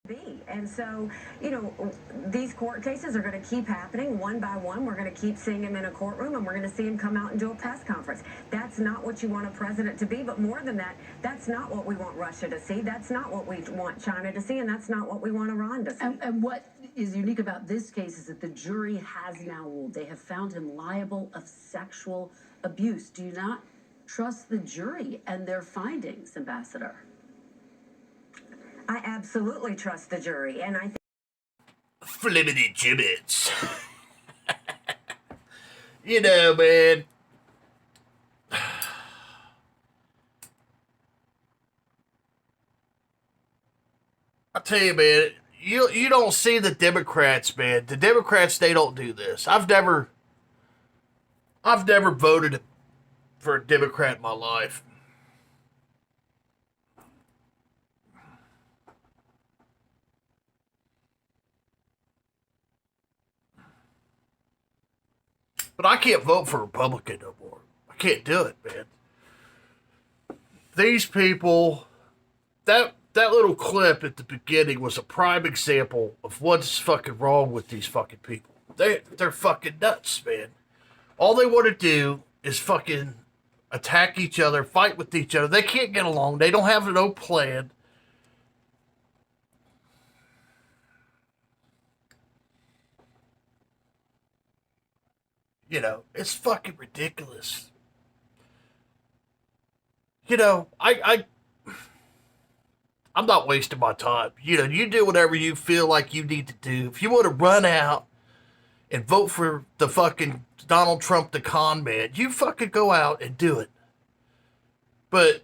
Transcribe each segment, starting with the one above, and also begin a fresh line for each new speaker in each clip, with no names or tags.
be. And so, these court cases are going to keep happening one by one. We're going to keep seeing him in a courtroom, and we're going to see him come out and do a press conference. That's not what you want a president to be. But more than that, that's not what we want Russia to see. That's not what we want China to see. And that's not what we want Iran to see.
And what is unique about this case is that the jury has now ruled. They have found him liable of sexual abuse. Do you not trust the jury and their findings, Ambassador?
I absolutely trust the jury, and I think
flippity gibbets. Man. I tell you, man, you don't see the Democrats, man. The Democrats, they don't do this. I've never voted for a Democrat in my life. But I can't vote for Republican no more. I can't do it, man. These people, that little clip at the beginning was a prime example of what's fucking wrong with these fucking people. They're fucking nuts, man. All they want to do is fucking attack each other, fight with each other. They can't get along. They don't have no plan. It's fucking ridiculous. I'm not wasting my time. You do whatever you feel like you need to do. If you want to run out and vote for the fucking Donald Trump, the con man, you fucking go out and do it. But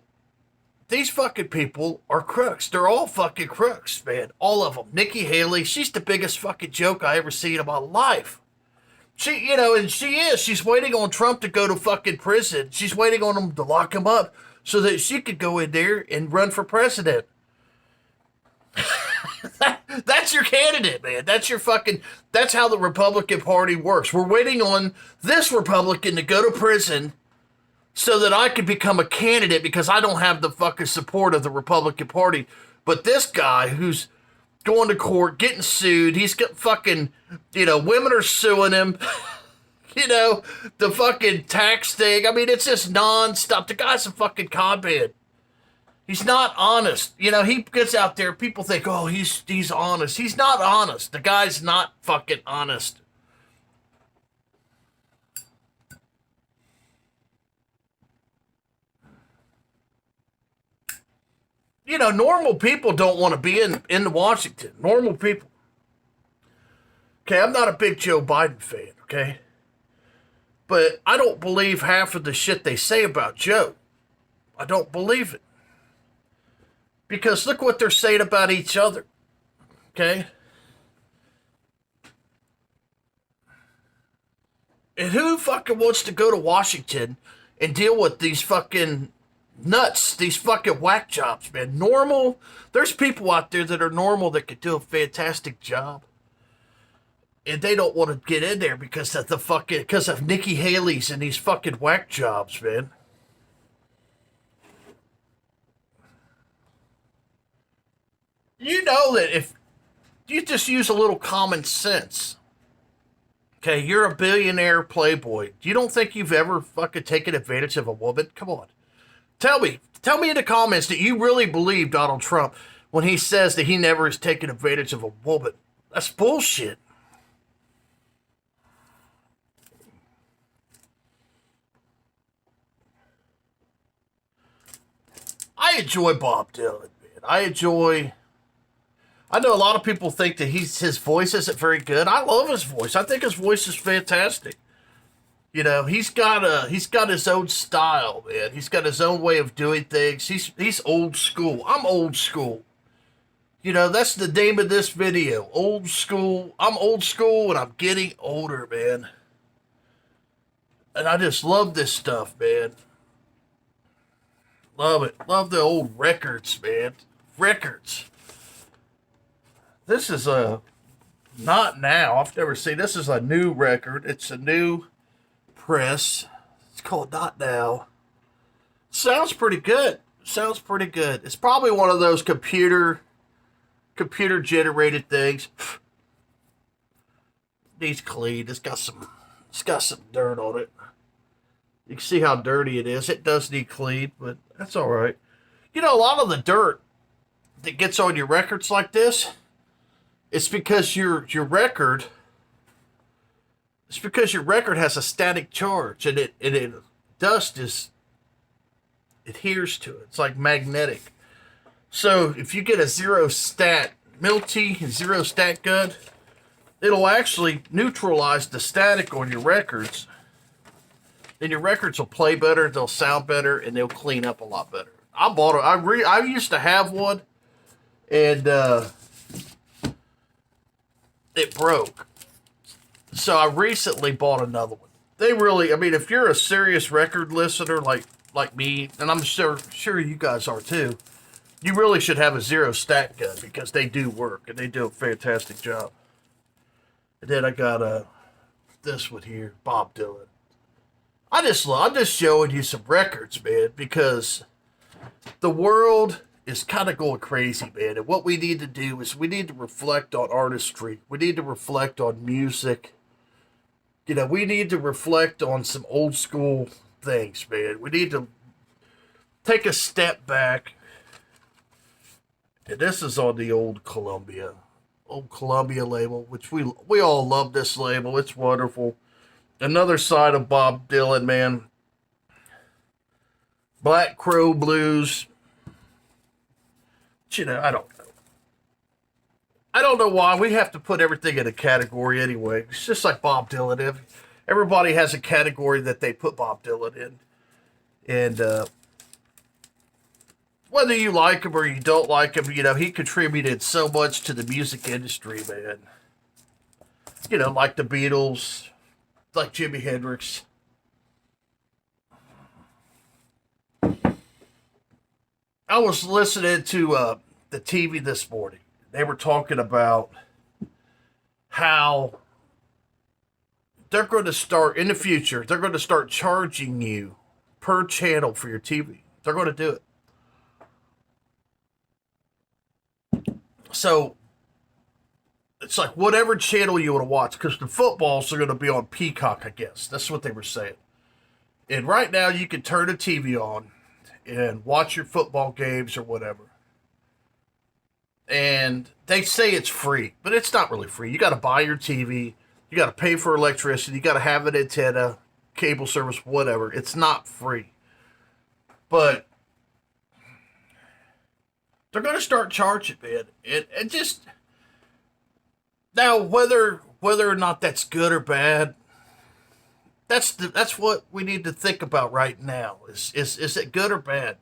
these fucking people are crooks. They're all fucking crooks, man. All of them. Nikki Haley, she's the biggest fucking joke I ever seen in my life. And she is. She's waiting on Trump to go to fucking prison. She's waiting on him to lock him up so that she could go in there and run for president. That's your candidate, man. That's how the Republican Party works. We're waiting on this Republican to go to prison so that I could become a candidate because I don't have the fucking support of the Republican Party. But this guy who's going to court, getting sued, he's got fucking, women are suing him. The fucking tax thing. I mean, it's just nonstop. The guy's a fucking con man. He's not honest. He gets out there, people think, oh, he's honest. He's not honest. The guy's not fucking honest. Normal people don't want to be in Washington. Normal people. Okay, I'm not a big Joe Biden fan, okay? But I don't believe half of the shit they say about Joe. I don't believe it. Because look what they're saying about each other. Okay? And who fucking wants to go to Washington and deal with these fucking nuts, these fucking whack jobs, man? Normal. There's people out there that are normal that could do a fantastic job. And they don't want to get in there because of Nikki Haley's and these fucking whack jobs, man. You know that if you just use a little common sense, okay, you're a billionaire playboy. You don't think you've ever fucking taken advantage of a woman? Come on. Tell me in the comments that you really believe Donald Trump when he says that he never has taken advantage of a woman. That's bullshit. I enjoy Bob Dylan, man. I know a lot of people think that his voice isn't very good. I love his voice. I think his voice is fantastic. He's got his own style, man. He's got his own way of doing things. He's old school. I'm old school. That's the name of this video. Old school. I'm old school and I'm getting older, man. And I just love this stuff, man. Love it. Love the old records, man. Records. This is not now. I've never seen. This is a new record. It's a new press. It's called Not Now. Sounds pretty good. It's probably one of those computer computer generated things. Needs clean. It's got some dirt on it. You can see how dirty it is. It does need clean, but that's all right. You know, a lot of the dirt that gets on your records like this, it's because your record has a static charge, and it dust adheres to it. It's like magnetic. So if you get a zero stat Milty and zero stat gun, it'll actually neutralize the static on your records. Then your records will play better, they'll sound better, and they'll clean up a lot better. I bought it. I used to have one, and it broke. So I recently bought another one. They really, I mean, if you're a serious record listener like me, and I'm sure you guys are too, you really should have a zero stat gun because they do work and they do a fantastic job. And then I got this one here, Bob Dylan. I'm just showing you some records, man, because the world is kind of going crazy, man. And what we need to do is we need to reflect on artistry. We need to reflect on music. You know, we need to reflect on some old school things, man. We need to take a step back. And this is on the old Columbia label, which we all love this label. It's wonderful. Another side of Bob Dylan, man. Black Crow Blues. But, you know, I don't know why we have to put everything in a category anyway. It's just like Bob Dylan. Everybody has a category that they put Bob Dylan in. And whether you like him or you don't like him, you know, he contributed so much to the music industry, man. You know, like the Beatles, like Jimi Hendrix. I was listening to the TV this morning. They were talking about how they're going to start, in the future, they're going to start charging you per channel for your TV. They're going to do it. So, it's like whatever channel you want to watch, because the footballs are going to be on Peacock, I guess. That's what they were saying. And right now, you can turn the TV on and watch your football games or whatever. And they say it's free, but it's not really free. You got to buy your TV. You got to pay for electricity. You got to have an antenna, cable service, whatever. It's not free. But they're going to start charging, man. And just now, whether or not that's good or bad, that's what we need to think about right now. Is it good or bad?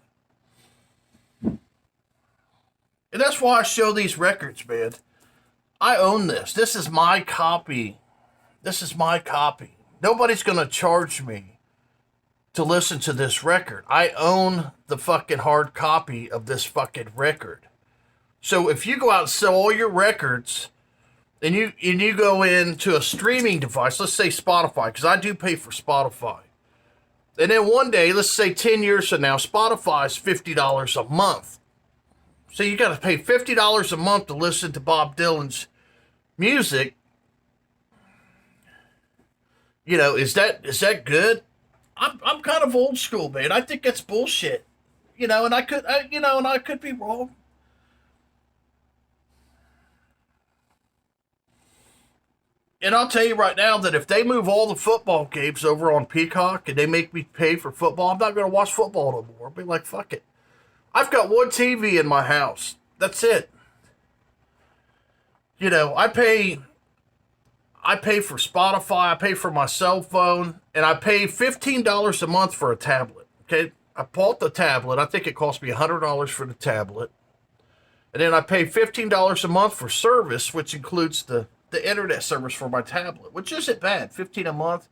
And that's why I show these records, man. I own this. This is my copy. Nobody's going to charge me to listen to this record. I own the fucking hard copy of this fucking record. So if you go out and sell all your records and you go into a streaming device, let's say Spotify, because I do pay for Spotify. And then one day, let's say 10 years from now, Spotify is $50 a month. So you got to pay $50 a month to listen to Bob Dylan's music. You know, is that good? I'm kind of old school, man. I think that's bullshit. You know, and I could be wrong. And I'll tell you right now that if they move all the football games over on Peacock and they make me pay for football, I'm not going to watch football no more. I'll be like, fuck it. I've got one TV in my house. That's it. You know, I pay for Spotify, I pay for my cell phone, and I pay $15 a month for a tablet. Okay? I bought the tablet. I think it cost me $100 for the tablet. And then I pay $15 a month for service, which includes the internet service for my tablet, which isn't bad. $15 a month.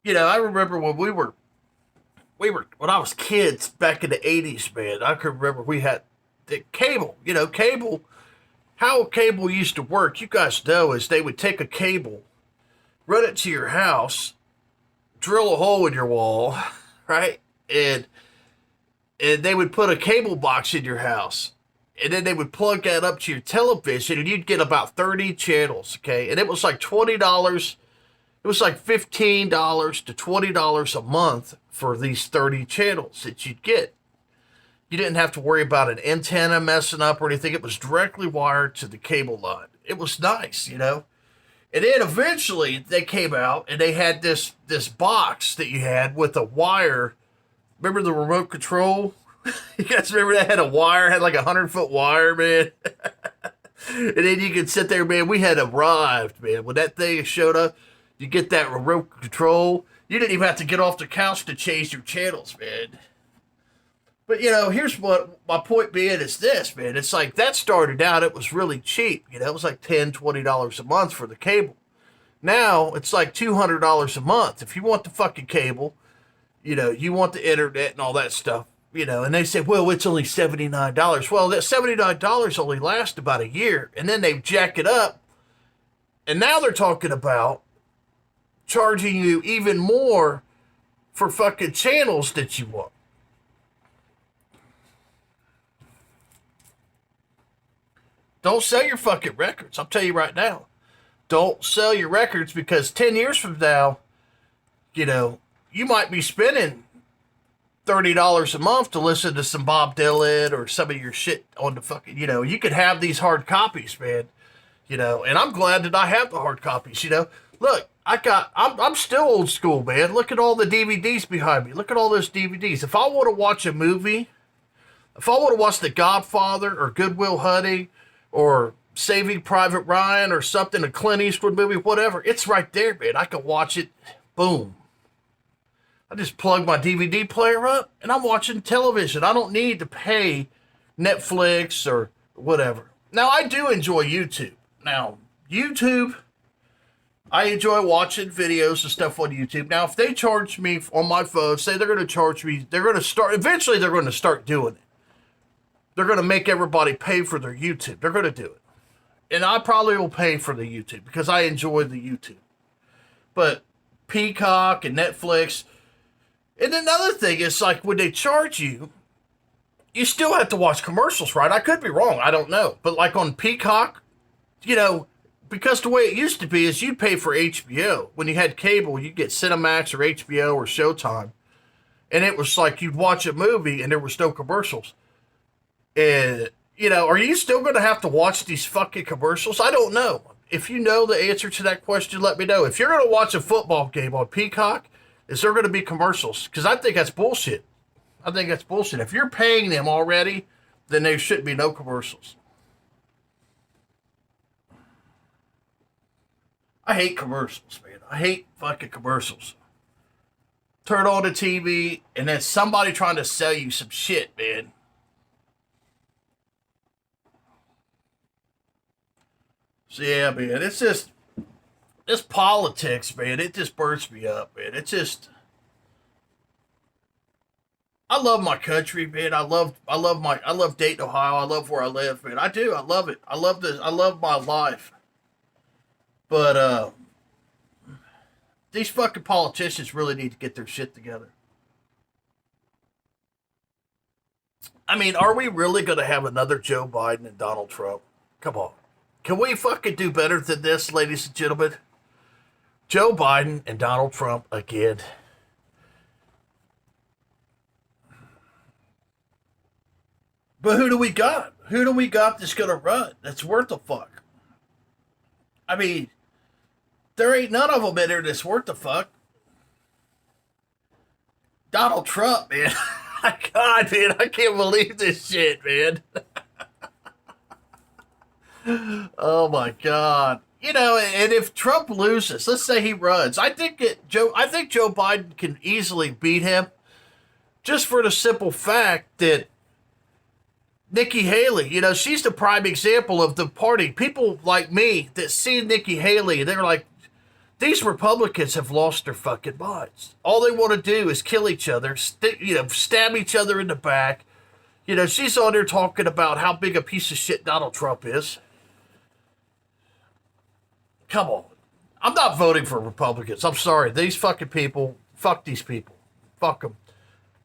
You know, I remember when when I was kids back in the 80s, man, I could remember we had the cable. You know, cable, how cable used to work, you guys know, is they would take a cable, run it to your house, drill a hole in your wall, right? And they would put a cable box in your house. And then they would plug that up to your television, and you'd get about 30 channels, okay? And it was like $20. It was like $15 to $20 a month for these 30 channels that you'd get. You didn't have to worry about an antenna messing up or anything. It was directly wired to the cable line. It was nice, you know? And then eventually they came out and they had this box that you had with a wire. Remember the remote control? You guys remember that had a wire, had like 100-foot wire, man? And then you could sit there, man. We had arrived, man. When that thing showed up, you get that remote control. You didn't even have to get off the couch to change your channels, man. But, you know, here's what my point being is this, man. It's like that started out, it was really cheap. You know, it was like $10, $20 a month for the cable. Now it's like $200 a month. If you want the fucking cable, you know, you want the internet and all that stuff, you know, and they say, well, it's only $79. Well, that $79 only lasts about a year. And then they jack it up. And now they're talking about charging you even more for fucking channels that you want. Don't sell your fucking records. I'll tell you right now. Don't sell your records, because 10 years from now, you know, you might be spending $30 a month to listen to some Bob Dylan or some of your shit on the fucking, you know, you could have these hard copies, man, you know, and I'm glad that I have the hard copies, you know. Look, I'm still old school, man. Look at all the DVDs behind me. Look at all those DVDs. If I want to watch a movie, if I want to watch The Godfather or Good Will Hunting or Saving Private Ryan or something, a Clint Eastwood movie, whatever, it's right there, man. I can watch it. Boom. I just plug my DVD player up and I'm watching television. I don't need to pay Netflix or whatever. Now, I do enjoy YouTube. Now, YouTube, I enjoy watching videos and stuff on YouTube. Now, if they charge me on my phone, say they're going to charge me, eventually they're going to start doing it. They're going to make everybody pay for their YouTube. They're going to do it. And I probably will pay for the YouTube because I enjoy the YouTube. But Peacock and Netflix. And another thing is, like, when they charge you, you still have to watch commercials, right? I could be wrong. I don't know. But like on Peacock, you know, because the way it used to be is you'd pay for HBO. When you had cable, you'd get Cinemax or HBO or Showtime. And it was like you'd watch a movie and there was no commercials. And, you know, are you still going to have to watch these fucking commercials? I don't know. If you know the answer to that question, let me know. If you're going to watch a football game on Peacock, is there going to be commercials? Because I think that's bullshit. I think that's bullshit. If you're paying them already, then there should be no commercials. I hate commercials, man. I hate fucking commercials. Turn on the TV, and then somebody trying to sell you some shit, man. So yeah, man, it's just, this politics, man, it just burns me up, man. It's just, I love my country, man. I love Dayton, Ohio. I love where I live, man. I do. I love it. I love my life. But these fucking politicians really need to get their shit together. I mean, are we really going to have another Joe Biden and Donald Trump? Come on. Can we fucking do better than this, ladies and gentlemen? Joe Biden and Donald Trump again. But who do we got? Who do we got that's going to run? That's worth a fuck. I mean, there ain't none of them in there that's worth a fuck. Donald Trump, man. God, man, I can't believe this shit, man. Oh my God. You know, and if Trump loses, let's say he runs, I think Joe Biden can easily beat him, just for the simple fact that Nikki Haley, you know, she's the prime example of the party. People like me that see Nikki Haley, they're like, these Republicans have lost their fucking minds. All they want to do is kill each other, stab each other in the back. You know, she's on there talking about how big a piece of shit Donald Trump is. Come on. I'm not voting for Republicans. I'm sorry. These fucking people Fuck these people. Fuck them.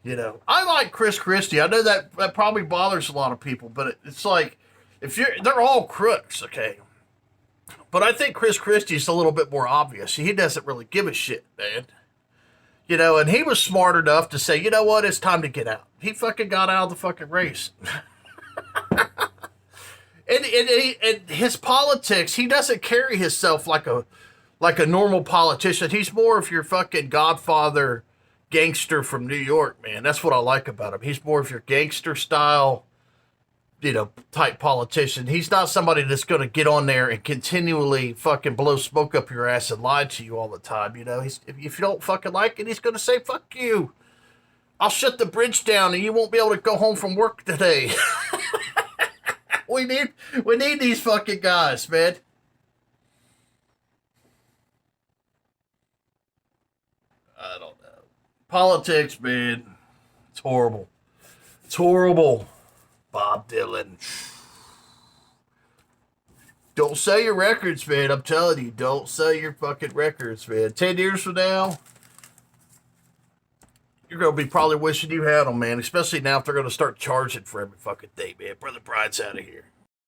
You know, I like Chris Christie. I know that probably bothers a lot of people, but it's like, they're all crooks, okay? But I think Chris Christie's a little bit more obvious. He doesn't really give a shit, man. You know, and he was smart enough to say, you know what, it's time to get out. He fucking got out of the fucking race. and his politics, he doesn't carry himself like a normal politician. He's more of your fucking Godfather gangster from New York, man. That's what I like about him. He's more of your gangster style, you know, type politician. He's not somebody that's going to get on there and continually fucking blow smoke up your ass and lie to you all the time. You know, if you don't fucking like it, he's going to say, fuck you. I'll shut the bridge down and you won't be able to go home from work today. We need these fucking guys, man. I don't know. Politics, man. It's horrible. It's horrible. Bob Dylan. Don't sell your records, man. I'm telling you, don't sell your fucking records, man. 10 years from now, you're going to be probably wishing you had them, man. Especially now if they're going to start charging for every fucking thing, man. Brother Brian's out of here.